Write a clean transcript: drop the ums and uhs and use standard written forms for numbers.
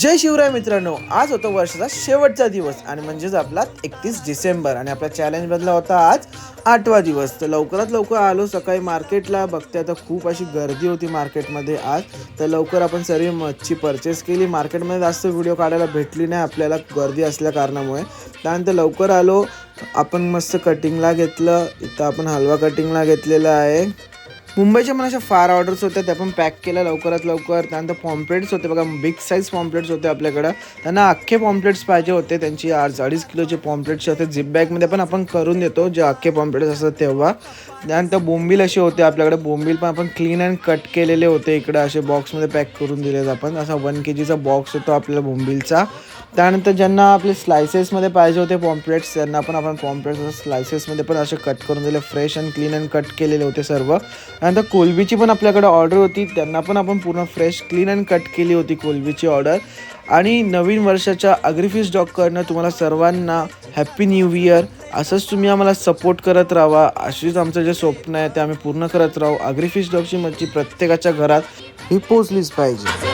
जय शिवराय मित्रांनो, आज होता वर्षाचा शेवटचा दिवस आणि म्हणजेच आपला 31 डिसेंबर आणि आपला चॅलेंज बदला होता आज 8वा दिवस। तर लवकरात लवकर आलो सकाळी मार्केटला। बघते आता खूप अशी गर्दी होती मार्केटमध्ये आज। तर लवकर आपण सर्व मच्छी परचेस केली। मार्केटमध्ये जास्त व्हिडिओ काढायला भेटली नाही आपल्याला गर्दी असल्या कारणामुळे। त्यानंतर लवकर आलो, आपण मस्त कटिंगला घेतलं। इथं आपण हलवा कटिंगला घेतलेला आहे। मुंबईच्या पण अशा फार ऑर्डर्स होत्या, त्या पण पॅक केल्या लवकरात लवकर। त्यानंतर पॉम्प्लेट्स होते बघा, बिग साईज पॉम्प्लेट्स होते आपल्याकडं। त्यांना अख्खे पॉम्प्लेट्स पाहिजे होते, त्यांची 2.5 किलोचे पॉम्प्लेट्स होते। झिप बॅगमध्ये पण आपण करून देतो जे अख्खे पॉम्प्लेट्स असतात तेव्हा। त्यानंतर बोंबील असे होते आपल्याकडे, बोंबील पण आपण क्लीन अँड कट केलेले होते। इकडे असे बॉक्समध्ये पॅक करून दिलेत आपण। असा 1 kg चा बॉक्स होतो आपल्याला बोंबीलचा। त्यानंतर ज्यांना आपले स्लायसेसमध्ये पाहिजे होते पॉम्प्लेट्स, त्यांना पण आपण पॉम्प्लेट्स स्लायसेसमध्ये पण असे कट करून दिले। Fresh and clean and cut केलेले होते सर्व। त्यानंतर कोलंबीची पण आपल्याकडे ऑर्डर होती, त्यांना पण आपण पूर्ण फ्रेश क्लीन अँड कट केली होती कोलंबीची ऑर्डर। आणि नवीन वर्षाच्या अग्रीफिश डॉगकडनं तुम्हाला सर्वांना हॅप्पी न्यू इयर। असंच तुम्ही आम्हाला सपोर्ट करत राहा, अशीच आमचं जे स्वप्न आहे ते आम्ही पूर्ण करत राहू। अग्रीफिश डॉगची मच्छी प्रत्येकाच्या घरात ही पोचलीच पाहिजे।